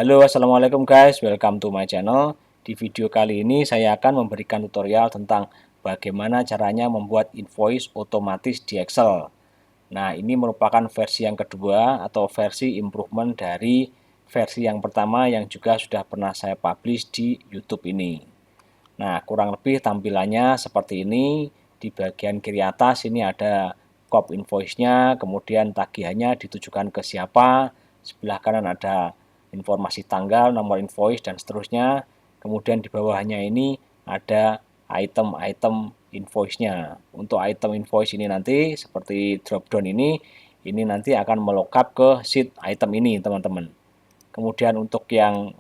Halo, assalamualaikum guys, welcome to my channel. Di video kali ini saya akan memberikan tutorial tentang bagaimana caranya membuat invoice otomatis di Excel. Nah, ini merupakan versi yang kedua atau versi improvement dari versi yang pertama yang juga sudah pernah saya publish di YouTube ini. Nah, kurang lebih tampilannya seperti ini. Di bagian kiri atas ini ada kop invoice-nya, kemudian tagihannya ditujukan ke siapa, sebelah kanan ada informasi tanggal, nomor invoice, dan seterusnya. Kemudian di bawahnya ini ada item-item invoice-nya. Untuk item invoice ini nanti seperti drop down ini nanti akan melokap ke sheet item ini teman-teman. Kemudian untuk yang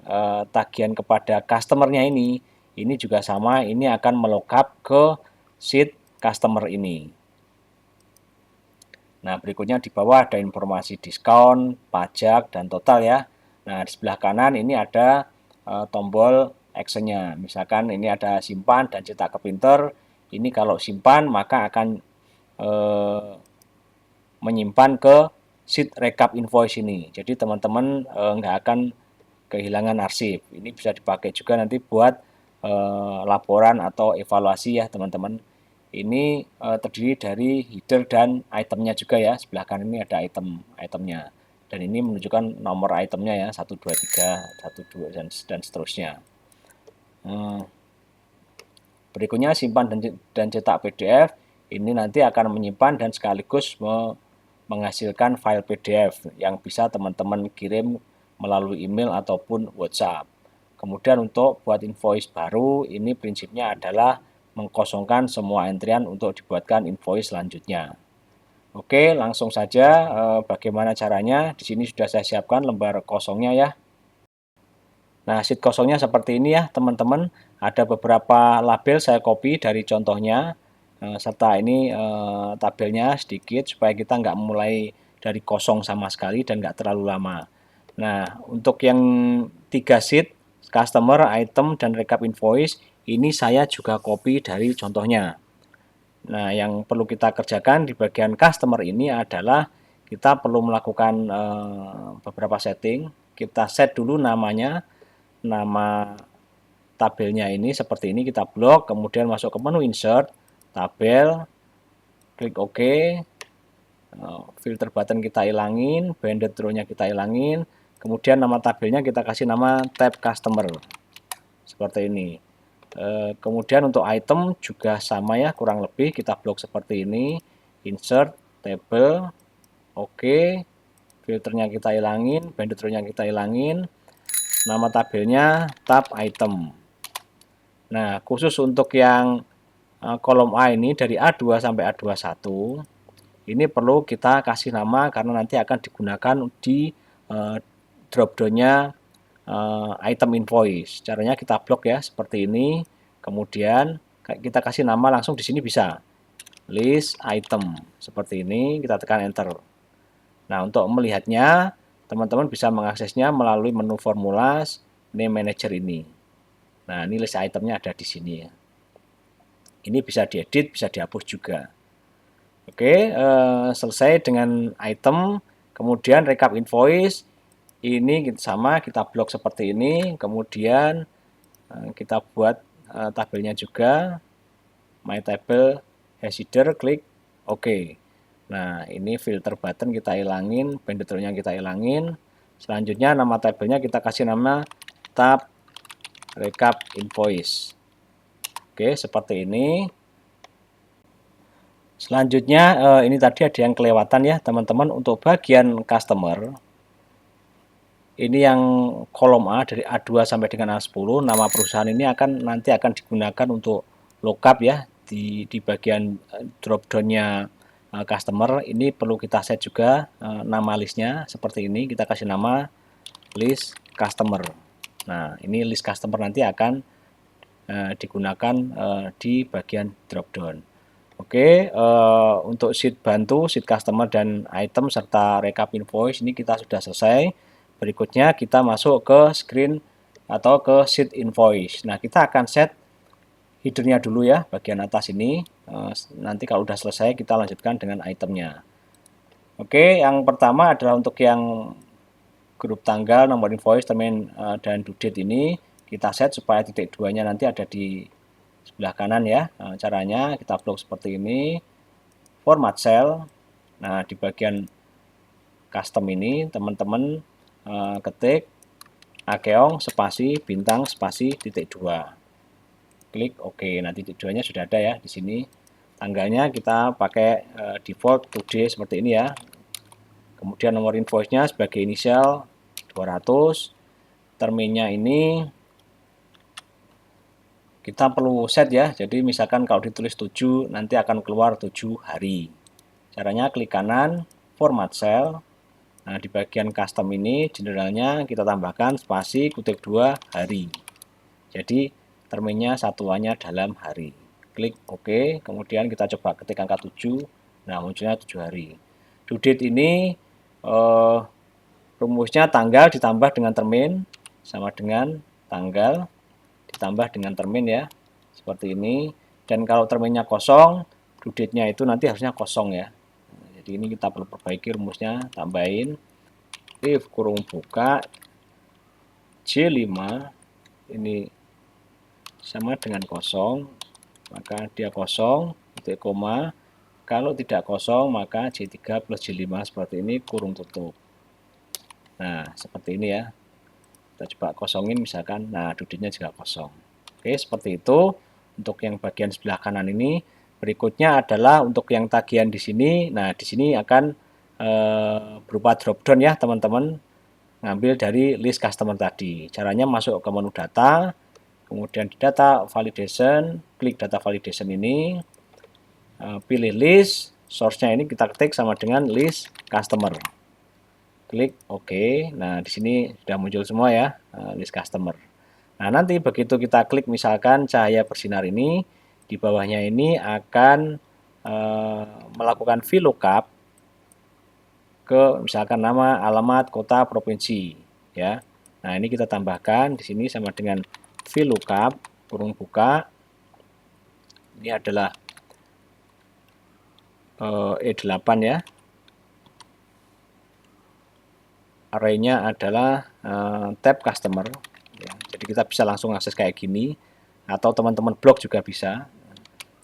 tagihan kepada customer-nya ini juga sama, ini akan melokap ke sheet customer ini. Nah, berikutnya di bawah ada informasi diskon, pajak, dan total ya. Nah, di sebelah kanan ini ada tombol actionnya. Misalkan ini ada simpan dan cetak ke printer. Ini kalau simpan maka akan menyimpan ke sheet recap invoice ini. Jadi teman-teman nggak akan kehilangan arsip. Ini bisa dipakai juga nanti buat laporan atau evaluasi ya teman-teman. Ini terdiri dari header dan itemnya juga ya. Sebelah kanan ini ada itemnya. Dan ini menunjukkan nomor itemnya ya, 1, 2, 3, 1, 2, dan seterusnya. Berikutnya simpan dan cetak PDF. Ini nanti akan menyimpan dan sekaligus menghasilkan file PDF yang bisa teman-teman kirim melalui email ataupun WhatsApp. Kemudian untuk buat invoice baru, ini prinsipnya adalah mengkosongkan semua entrian untuk dibuatkan invoice selanjutnya. Oke, langsung saja bagaimana caranya. Di sini sudah saya siapkan lembar kosongnya ya. Nah, sheet kosongnya seperti ini ya, teman-teman. Ada beberapa label saya copy dari contohnya, serta ini tabelnya sedikit supaya kita nggak mulai dari kosong sama sekali dan nggak terlalu lama. Nah, untuk yang 3 sheet, customer, item, dan recap invoice, ini saya juga copy dari contohnya. Nah, yang perlu kita kerjakan di bagian customer ini adalah kita perlu melakukan beberapa setting. Kita set dulu namanya, nama tabelnya ini seperti ini, kita blok, kemudian masuk ke menu insert, tabel, klik OK, filter button kita hilangin, banded row-nya kita hilangin, kemudian nama tabelnya kita kasih nama tab customer, seperti ini. Kemudian untuk item juga sama ya, kurang lebih kita blok seperti ini, insert, table, OK, filternya kita hilangin, banded row-nya kita hilangin, nama tabelnya tab item. Nah, khusus untuk yang kolom A ini dari A2 sampai A21 ini perlu kita kasih nama karena nanti akan digunakan di drop down-nya item invoice. Caranya kita blok ya seperti ini. Kemudian kita kasih nama langsung di sini bisa. List item seperti ini, kita tekan enter. Nah, untuk melihatnya teman-teman bisa mengaksesnya melalui menu formulas name manager ini. Nah, ini list itemnya ada di sini ya. Ini bisa diedit, bisa dihapus juga. Oke, selesai dengan item, kemudian recap invoice. Ini sama, kita blok seperti ini, kemudian kita buat tabelnya juga, my table has header, klik OK. Nah, ini filter button kita hilangin, banded row-nya kita hilangin. Selanjutnya nama tabelnya kita kasih nama tab recap invoice. Oke, seperti ini. Selanjutnya ini tadi ada yang kelewatan ya teman-teman, untuk bagian customer. Ini yang kolom A dari A2 sampai dengan A10, nama perusahaan ini nanti akan digunakan untuk lookup ya di bagian drop down-nya customer. Ini perlu kita set juga nama listnya seperti ini, kita kasih nama list customer. Nah, ini list customer nanti akan digunakan di bagian drop down. Oke, untuk sheet bantu, sheet customer dan item serta recap invoice ini kita sudah selesai. Berikutnya kita masuk ke screen atau ke sheet invoice. Nah, kita akan set headernya dulu ya, bagian atas ini. Nanti kalau udah selesai kita lanjutkan dengan itemnya. Oke, yang pertama adalah untuk yang grup tanggal, nomor invoice, termin, dan due date ini kita set supaya titik 2-nya nanti ada di sebelah kanan ya. Caranya kita blok seperti ini, format cell. Nah, di bagian custom ini teman-teman ketik Akeong spasi bintang spasi titik 2. Klik OK. Nah, titik 2-nya sudah ada ya di sini. Tanggalnya kita pakai default today seperti ini ya. Kemudian nomor invoice-nya sebagai inisial 200. Terminnya ini kita perlu set ya. Jadi misalkan kalau ditulis 7 nanti akan keluar 7 hari. Caranya klik kanan, format cell. Nah, di bagian custom ini generalnya kita tambahkan spasi kutip 2 hari. Jadi terminnya satuannya dalam hari. Klik OK, kemudian kita coba ketik angka 7. Nah, munculnya 7 hari. Due date ini rumusnya tanggal ditambah dengan termin sama dengan tanggal ditambah dengan termin ya. Seperti ini. Dan kalau terminnya kosong, due date-nya itu nanti harusnya kosong ya. Jadi ini kita perlu perbaiki rumusnya, tambahin if kurung buka J5 ini sama dengan kosong, maka dia kosong, titik koma. Kalau tidak kosong, maka J3 plus J5 seperti ini, kurung tutup. Nah, seperti ini ya. Kita coba kosongin misalkan, nah duduknya juga kosong. Oke, seperti itu. Untuk yang bagian sebelah kanan ini, berikutnya adalah untuk yang tagihan di sini. Nah, di sini akan berupa drop down ya, teman-teman. Ngambil dari list customer tadi. Caranya masuk ke menu data, kemudian di data validation, klik data validation ini, pilih list, source-nya ini kita ketik sama dengan list customer. Klik OK. Nah, di sini sudah muncul semua ya, list customer. Nah, nanti begitu kita klik misalkan cahaya bersinar ini, di bawahnya ini akan melakukan VLOOKUP ke misalkan nama, alamat, kota, provinsi ya. Nah, ini kita tambahkan di sini sama dengan VLOOKUP kurung buka. Ini adalah E8 ya. Array-nya adalah tab customer ya. Jadi kita bisa langsung akses kayak gini atau teman-teman blok juga bisa.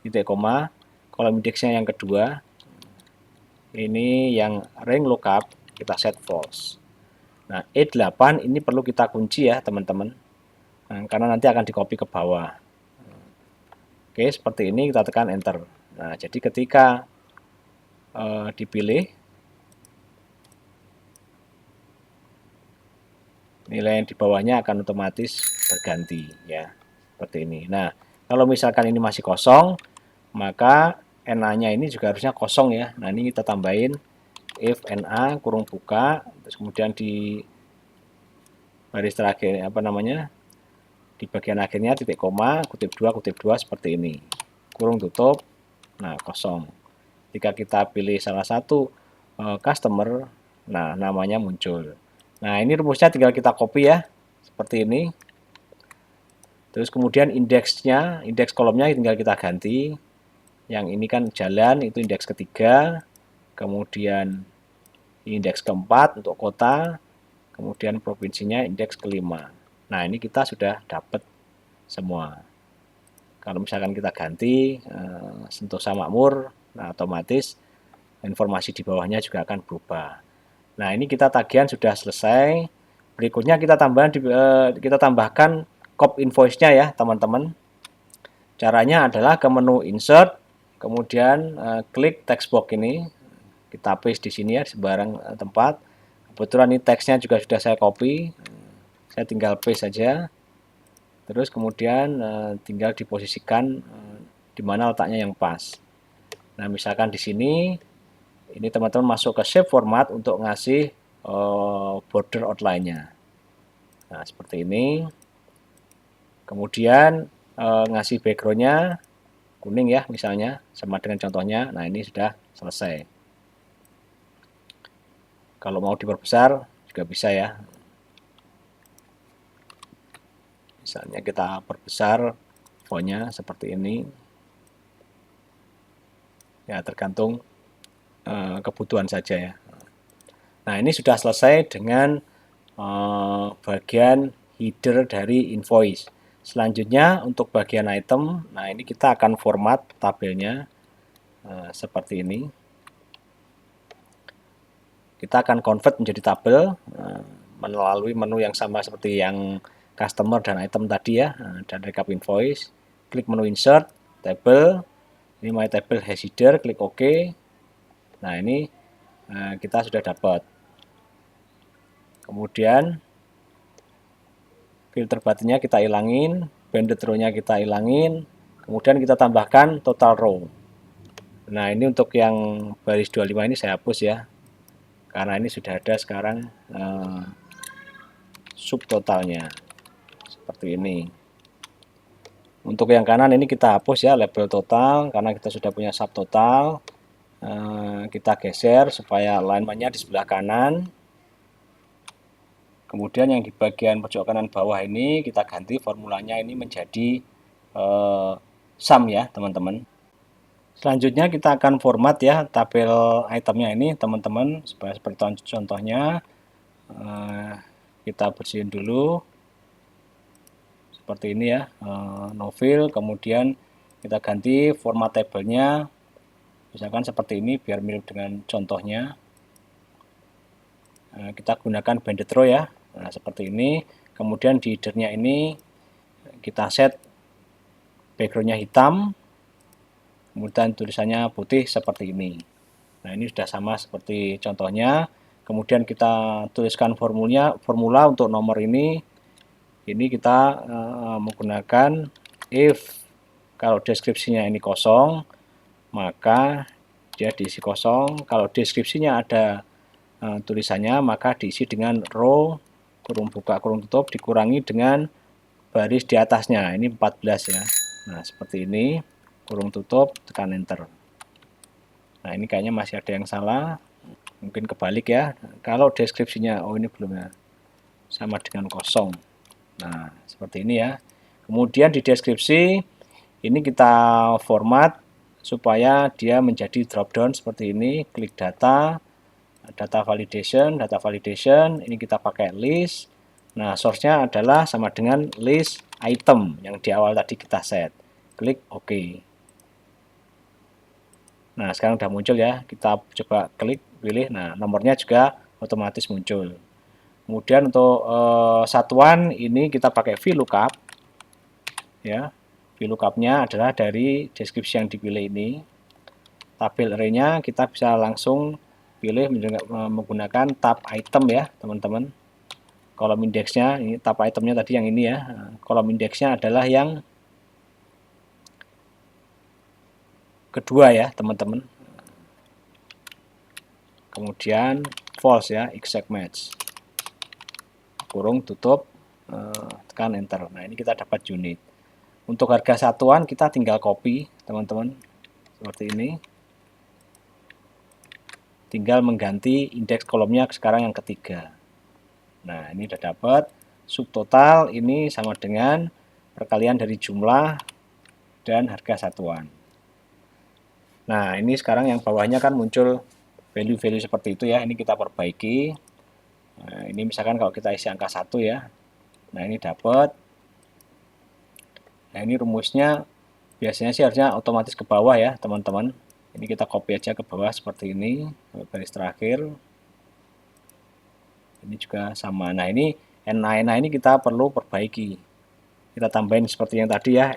Titik koma, kolom indeksnya yang kedua. Ini yang ring lookup kita set false. Nah, E8 ini perlu kita kunci ya, teman-teman. Nah, karena nanti akan di-copy ke bawah. Oke, seperti ini kita tekan enter. Nah, jadi ketika dipilih, nilai yang di bawahnya akan otomatis berganti ya. Seperti ini. Nah, kalau misalkan ini masih kosong, maka NA-nya ini juga harusnya kosong ya. Nah, ini kita tambahin if NA kurung buka, terus kemudian di baris terakhir apa namanya? Di bagian akhirnya titik koma, kutip 2 seperti ini. Kurung tutup. Nah, kosong. Jika kita pilih salah satu customer, nah namanya muncul. Nah, ini rumusnya tinggal kita copy ya. Seperti ini. Terus kemudian indeksnya, indeks kolomnya tinggal kita ganti. Yang ini kan jalan, itu indeks ketiga. Kemudian indeks keempat untuk kota. Kemudian provinsinya indeks kelima. Nah, ini kita sudah dapat semua. Kalau misalkan kita ganti Sentosa Makmur, nah otomatis informasi di bawahnya juga akan berubah. Nah, ini kita tagihan sudah selesai. Berikutnya kita tambahkan cop invoice-nya ya, teman-teman. Caranya adalah ke menu insert, kemudian klik text box ini, kita paste di sini ya, di sembarang tempat. Kebetulan ini teksnya juga sudah saya copy, saya tinggal paste saja. Terus kemudian tinggal diposisikan di mana letaknya yang pas. Nah, misalkan di sini, ini teman-teman masuk ke shape format untuk ngasih border outline-nya. Nah, seperti ini. Kemudian ngasih background-nya kuning ya, misalnya, sama dengan contohnya. Nah, ini sudah selesai. Kalau mau diperbesar juga bisa ya. Misalnya kita perbesar font-nya seperti ini. Ya, tergantung kebutuhan saja ya. Nah, ini sudah selesai dengan bagian header dari invoice. Selanjutnya untuk bagian item, nah ini kita akan format tabelnya seperti ini. Kita akan convert menjadi tabel melalui menu yang sama seperti yang customer dan item tadi ya, dan recap invoice. Klik menu insert, table, ini my table has header, klik OK. Nah ini kita sudah dapat. Kemudian filter buttonnya kita ilangin, banded row-nya kita ilangin, kemudian kita tambahkan total row. Nah ini untuk yang baris 25 ini saya hapus ya, karena ini sudah ada sekarang subtotalnya seperti ini. Untuk yang kanan ini kita hapus ya label total, karena kita sudah punya subtotal. Kita geser supaya alignment-nya di sebelah kanan. Kemudian yang di bagian pojok kanan bawah ini kita ganti formulanya ini menjadi sum ya teman-teman. Selanjutnya kita akan format ya tabel itemnya ini teman-teman, supaya seperti contohnya. Kita bersihin dulu seperti ini ya, novel. Kemudian kita ganti format tabelnya misalkan seperti ini biar mirip dengan contohnya. Kita gunakan banded row ya, nah seperti ini. Kemudian di headernya ini kita set backgroundnya hitam, kemudian tulisannya putih seperti ini. Nah ini sudah sama seperti contohnya. Kemudian kita tuliskan formula untuk nomor ini kita menggunakan if kalau deskripsinya ini kosong maka dia diisi kosong, kalau deskripsinya ada tulisannya maka diisi dengan row kurung buka kurung tutup dikurangi dengan baris di atasnya, ini 14 ya. Nah seperti ini, kurung tutup, tekan enter. Nah ini kayaknya masih ada yang salah, mungkin kebalik ya. Kalau deskripsinya, oh ini belum ya, sama dengan kosong. Nah seperti ini ya. Kemudian di deskripsi ini kita format supaya dia menjadi drop down seperti ini. Klik data, data validation, ini kita pakai list. Nah source-nya adalah sama dengan list item yang di awal tadi kita set. Klik OK. Nah sekarang udah muncul ya, kita coba klik pilih. Nah nomornya juga otomatis muncul. Kemudian untuk satuan ini kita pakai VLOOKUP ya. VLOOKUP-nya adalah dari deskripsi yang dipilih ini. Tabel array-nya kita bisa langsung pilih menggunakan tab item ya teman-teman. Kolom indeksnya, ini tab itemnya tadi yang ini ya. Kolom indeksnya adalah yang kedua ya teman-teman. Kemudian false ya, exact match. Kurung tutup, tekan enter. Nah ini kita dapat unit. Untuk harga satuan kita tinggal copy teman-teman, seperti ini. Tinggal mengganti indeks kolomnya sekarang yang ketiga. Nah ini udah dapat subtotal, ini sama dengan perkalian dari jumlah dan harga satuan. Nah ini sekarang yang bawahnya kan muncul value-value seperti itu ya, ini kita perbaiki. Nah ini misalkan kalau kita isi angka 1 ya, nah ini dapat. Nah ini rumusnya biasanya sih harusnya otomatis ke bawah ya teman-teman. Ini kita copy aja ke bawah seperti ini, baris terakhir. Ini juga sama. Nah ini NA ini kita perlu perbaiki. Kita tambahin seperti yang tadi ya,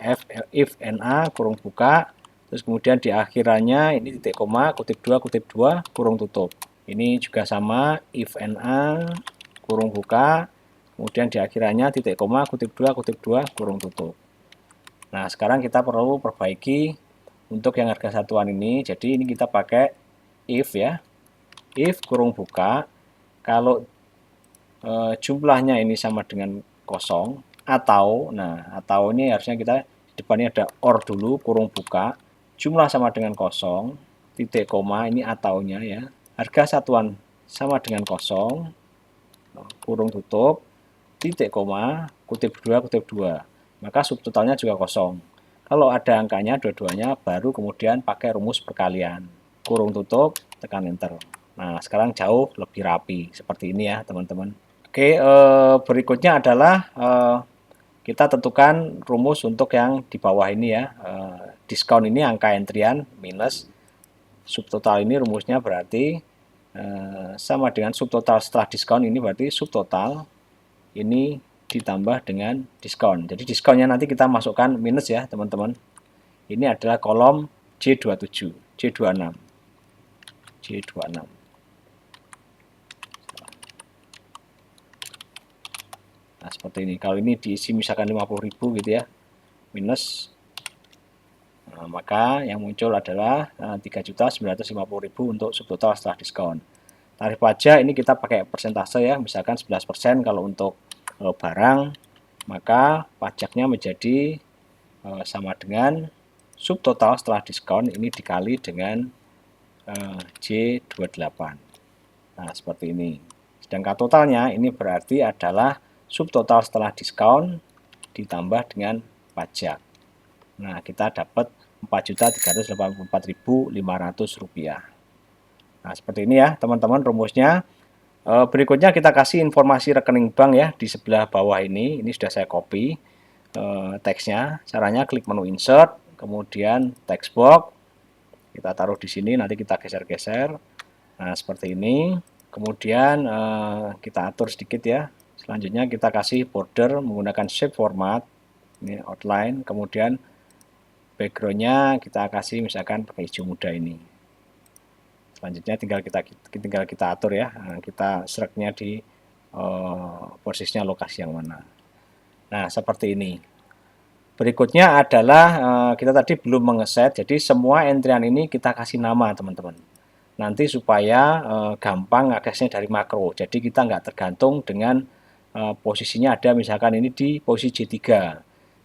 if NA kurung buka, terus kemudian di akhirannya ini titik koma, kutip 2, kurung tutup. Ini juga sama, if NA kurung buka, kemudian di akhirannya titik koma, kutip 2, kurung tutup. Nah sekarang kita perlu perbaiki untuk yang harga satuan ini. Jadi ini kita pakai if ya, if kurung buka, kalau jumlahnya ini sama dengan kosong, atau, nah atau ini harusnya kita di depannya ada or dulu, kurung buka, jumlah sama dengan kosong, titik koma, ini ataunya ya, harga satuan sama dengan kosong, kurung tutup, titik koma, kutip 2, maka subtotalnya juga kosong. Kalau ada angkanya dua-duanya baru kemudian pakai rumus perkalian, kurung tutup, tekan enter. Nah sekarang jauh lebih rapi seperti ini ya teman-teman. Oke, berikutnya adalah kita tentukan rumus untuk yang di bawah ini ya. Diskon ini angka entrian minus subtotal ini rumusnya berarti sama dengan subtotal setelah diskon, ini berarti subtotal ini ditambah dengan diskon. Jadi diskonnya nanti kita masukkan minus ya teman-teman. Ini adalah kolom J27, J26, J26. Nah, seperti ini. Kalau ini diisi misalkan 50.000 gitu ya, minus, nah, maka yang muncul adalah 3.950.000 untuk subtotal setelah diskon. Tarif pajak ini kita pakai persentase ya, misalkan 11% kalau untuk barang, maka pajaknya menjadi sama dengan subtotal setelah diskon ini dikali dengan J28. Nah, seperti ini. Sedangkan totalnya ini berarti adalah subtotal setelah diskon ditambah dengan pajak. Nah, kita dapat Rp4.384.500. Nah, seperti ini ya, teman-teman rumusnya. Berikutnya kita kasih informasi rekening bank ya di sebelah bawah ini. Ini sudah saya copy teksnya. Caranya klik menu insert, kemudian text box. Kita taruh di sini, nanti kita geser-geser. Nah, seperti ini. Kemudian kita atur sedikit ya. Selanjutnya kita kasih border menggunakan shape format. Ini outline. Kemudian backgroundnya kita kasih misalkan pakai hijau muda ini. Selanjutnya tinggal kita atur ya. Nah, kita sereknya di posisinya lokasi yang mana. Nah, seperti ini. Berikutnya adalah kita tadi belum mengeset, jadi semua entrian ini kita kasih nama teman-teman. Nanti supaya gampang aksesnya dari makro. Jadi kita nggak tergantung dengan posisinya ada misalkan ini di posisi J3.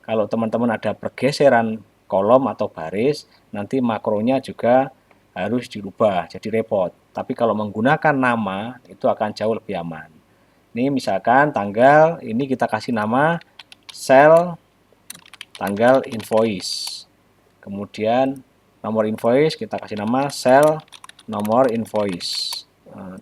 Kalau teman-teman ada pergeseran kolom atau baris, nanti makronya juga harus dirubah, jadi repot. Tapi kalau menggunakan nama, itu akan jauh lebih aman. Ini misalkan tanggal, ini kita kasih nama sel tanggal invoice. Kemudian nomor invoice kita kasih nama sel nomor invoice.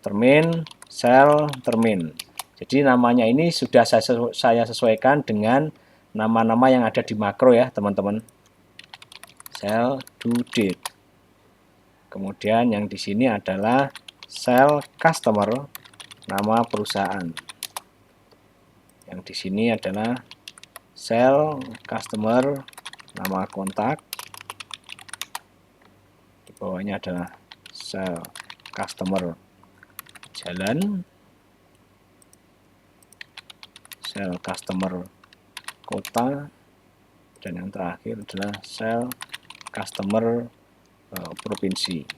Termin sel termin. Jadi namanya ini sudah saya sesuaikan dengan nama-nama yang ada di makro ya teman-teman. Sel due date. Kemudian yang di sini adalah sel customer, nama perusahaan. Yang di sini adalah sel customer, nama kontak. Di bawahnya adalah sel customer jalan, sel customer kota, dan yang terakhir adalah sel customer provinsi.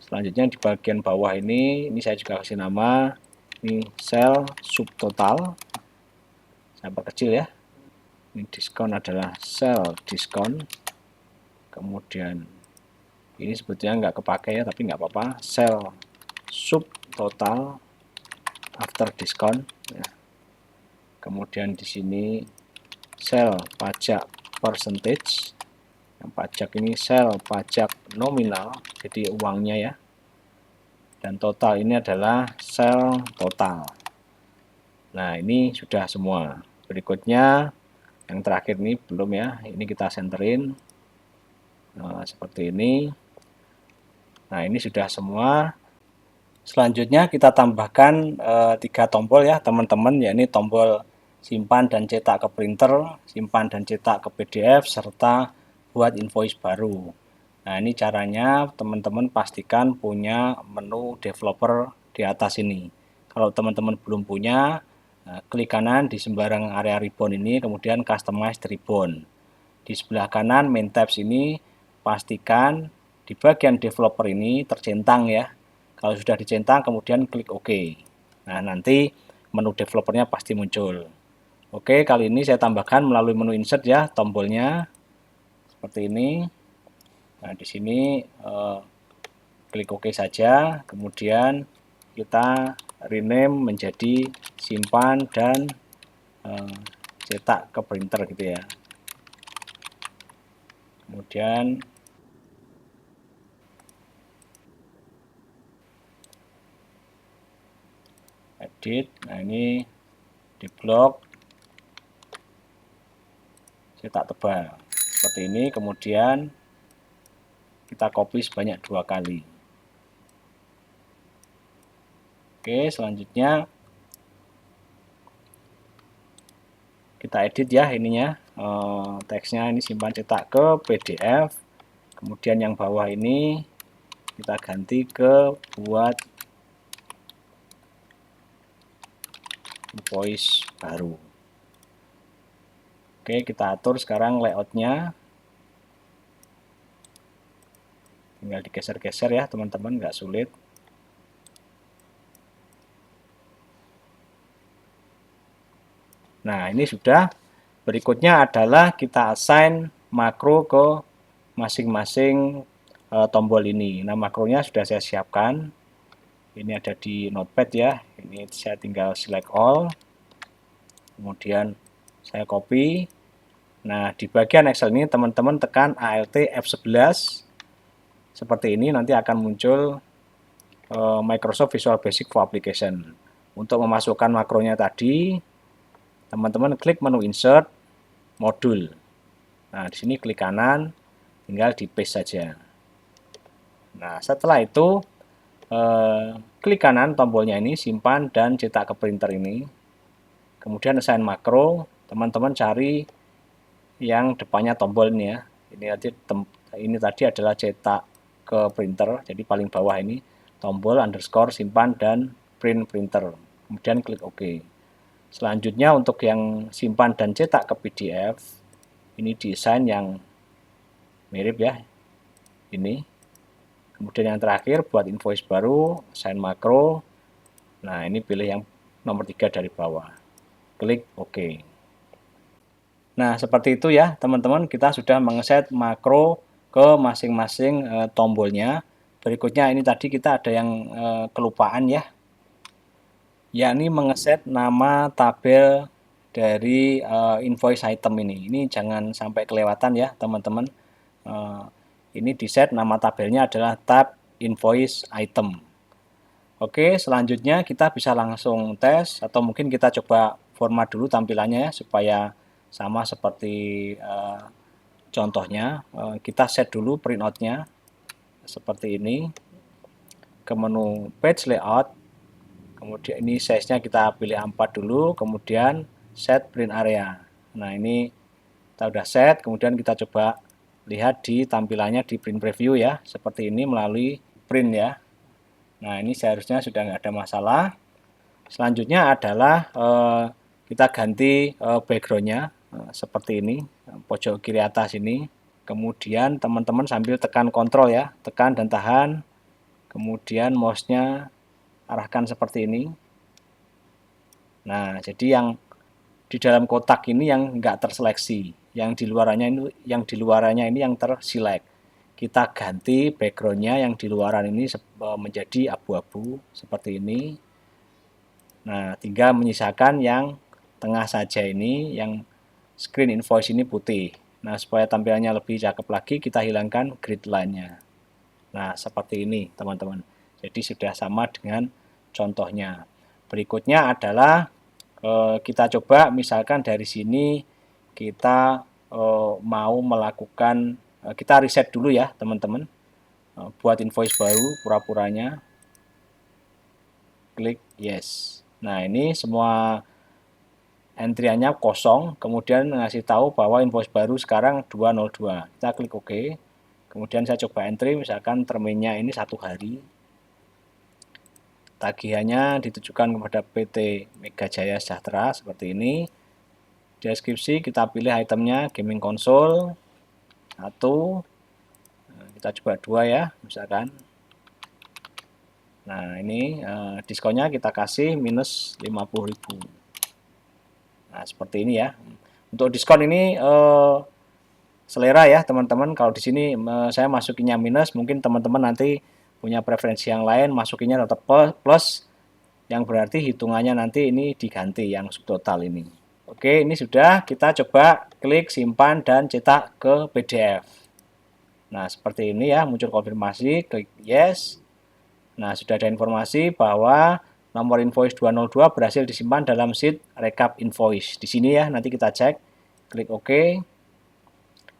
Selanjutnya di bagian bawah ini saya juga kasih nama, ini sel subtotal, saya perkecil ya. Ini diskon adalah sel diskon. Kemudian ini sebetulnya nggak kepakai ya, tapi nggak apa-apa. Sel subtotal after diskon. Ya. Kemudian di sini sel pajak percentage. Yang pajak ini sel pajak nominal, jadi uangnya ya. Dan total ini adalah sel total. Nah, ini sudah semua. Berikutnya yang terakhir ini belum ya. Ini kita senterin. Nah, seperti ini. Nah, ini sudah semua. Selanjutnya kita tambahkan 3 tombol ya, teman-teman, yakni tombol simpan dan cetak ke printer, simpan dan cetak ke PDF, serta buat invoice baru. Nah, ini caranya teman-teman pastikan punya menu developer di atas ini. Kalau teman-teman belum punya, klik kanan di sembarang area ribbon ini, kemudian customize ribbon. Di sebelah kanan main tabs ini, pastikan di bagian developer ini tercentang ya. Kalau sudah dicentang, kemudian klik OK. Nah, nanti menu developernya pasti muncul. Oke, kali ini saya tambahkan melalui menu insert ya, tombolnya seperti ini. Nah, di sini klik OK saja, kemudian kita rename menjadi simpan dan cetak ke printer gitu ya. Kemudian edit. Nah, ini di blok cetak tebal seperti ini, kemudian kita copy sebanyak 2 kali. Oke, selanjutnya kita edit ya ininya, teksnya ini simpan cetak ke PDF, kemudian yang bawah ini kita ganti ke buat invoice baru. Oke, kita atur sekarang layoutnya, tinggal digeser-geser ya teman-teman, nggak sulit. Nah, ini sudah. Berikutnya adalah kita assign makro ke masing-masing tombol ini. Nah, makronya sudah saya siapkan. Ini ada di notepad ya. Ini saya tinggal select all. Kemudian saya copy. Nah, di bagian Excel ini teman-teman tekan Alt F11. Seperti ini nanti akan muncul Microsoft Visual Basic for Application. Untuk memasukkan makronya tadi, teman-teman klik menu Insert, Modul. Nah, di sini klik kanan, tinggal di paste saja. Nah, setelah itu klik kanan tombolnya ini, simpan dan cetak ke printer ini. Kemudian assign makro, teman-teman cari yang depannya tombol ini ya. Ini tadi adalah cetak ke printer, jadi paling bawah ini tombol underscore simpan dan print printer. Kemudian klik OK. Selanjutnya untuk yang simpan dan cetak ke PDF, ini desain yang mirip ya, ini. Kemudian yang terakhir buat invoice baru, assign makro. Nah, ini pilih yang nomor 3 dari bawah. Klik OK. Nah, seperti itu ya teman-teman, kita sudah mengeset makro ke masing-masing tombolnya. Berikutnya ini tadi kita ada yang kelupaan ya, yakni mengeset nama tabel dari invoice item ini. Ini jangan sampai kelewatan ya teman-teman. Ini di set nama tabelnya adalah tab invoice item. Oke, selanjutnya kita bisa langsung tes atau mungkin kita coba format dulu tampilannya ya, supaya sama seperti contohnya. Kita set dulu printoutnya seperti ini, ke menu page layout. Kemudian ini size-nya kita pilih A4 dulu, kemudian set print area. Nah, ini kita udah set, kemudian kita coba lihat di tampilannya di print preview ya, seperti ini melalui print ya. Nah, ini seharusnya sudah nggak ada masalah. Selanjutnya adalah kita ganti backgroundnya seperti ini, pojok kiri atas ini. Kemudian teman-teman sambil tekan kontrol ya, tekan dan tahan, kemudian mouse-nya arahkan seperti ini. Nah, jadi yang di dalam kotak ini yang enggak terseleksi, yang di luarannya ini yang terselect. Kita ganti backgroundnya yang di luaran ini menjadi abu-abu seperti ini. Nah, tinggal menyisakan yang tengah saja ini, yang screen invoice ini putih. Nah, supaya tampilannya lebih cakep lagi, kita hilangkan grid line-nya. Nah, seperti ini teman-teman. Jadi sudah sama dengan contohnya. Berikutnya adalah kita coba misalkan dari sini kita mau melakukan, kita reset dulu ya teman-teman. Buat invoice baru pura-puranya. Klik yes. Nah, ini semua entry-nya kosong, kemudian ngasih tahu bahwa invoice baru sekarang 202. Kita klik OK. Kemudian saya coba entry, misalkan terminnya ini 1 hari. Tagihannya ditujukan kepada PT Mega Jaya Sejahtera seperti ini. Deskripsi kita pilih itemnya gaming console 1. Kita coba 2 ya, misalkan. Nah, ini diskonnya kita kasih minus 50.000. Nah, seperti ini ya. Untuk diskon ini selera ya teman-teman. Kalau di sini saya masukinnya minus, mungkin teman-teman nanti punya preferensi yang lain, masukinnya tetap plus, yang berarti hitungannya nanti ini diganti yang subtotal ini. Oke, ini sudah. Kita coba klik simpan dan cetak ke PDF. Nah, seperti ini ya, muncul konfirmasi, klik yes. Nah, sudah ada informasi bahwa nomor invoice 202 berhasil disimpan dalam sheet rekap invoice. Di sini ya, nanti kita cek, klik OK.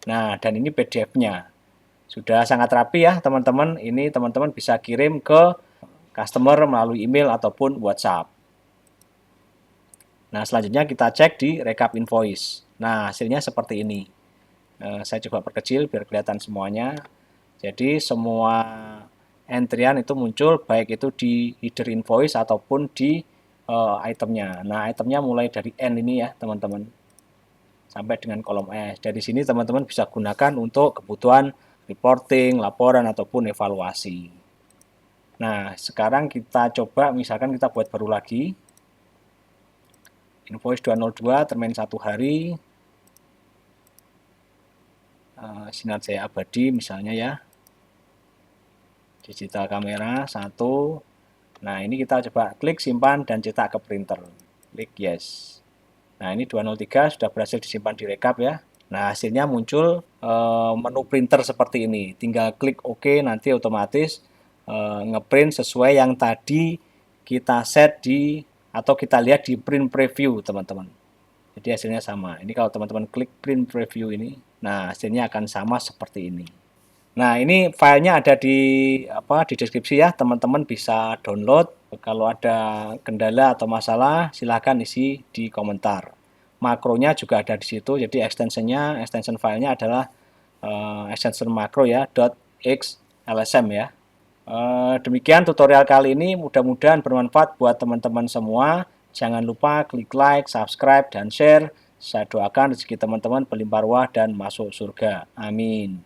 Nah, dan ini PDF-nya. Sudah sangat rapi ya teman-teman. Ini teman-teman bisa kirim ke customer melalui email ataupun WhatsApp. Nah, selanjutnya kita cek di rekap invoice. Nah, hasilnya seperti ini. Saya coba perkecil biar kelihatan semuanya. Jadi semua entrian itu muncul baik itu di header invoice ataupun di itemnya. Nah, itemnya mulai dari N ini ya teman-teman, sampai dengan kolom S. Dari sini teman-teman bisa gunakan untuk kebutuhan reporting, laporan ataupun evaluasi. Nah, sekarang kita coba misalkan kita buat baru lagi. Invoice 202 termin 1 hari. Sinar Jaya Abadi misalnya ya. Digital kamera 1. Nah, ini kita coba klik simpan dan cetak ke printer. Klik yes. Nah, ini 203 sudah berhasil disimpan di rekap ya. Nah, hasilnya muncul menu printer seperti ini. Tinggal klik OK, nanti otomatis ngeprint sesuai yang tadi kita set di atau kita lihat di print preview, teman-teman. Jadi hasilnya sama. Ini kalau teman-teman klik print preview ini, nah hasilnya akan sama seperti ini. Nah, ini filenya ada di deskripsi ya, teman-teman bisa download. Kalau ada kendala atau masalah, silahkan isi di komentar. Makronya juga ada di situ, jadi extension filenya adalah extension makro ya, .xlsm ya. Demikian tutorial kali ini, mudah-mudahan bermanfaat buat teman-teman semua. Jangan lupa klik like, subscribe, dan share. Saya doakan rezeki teman-teman berlimpah ruah dan masuk surga. Amin.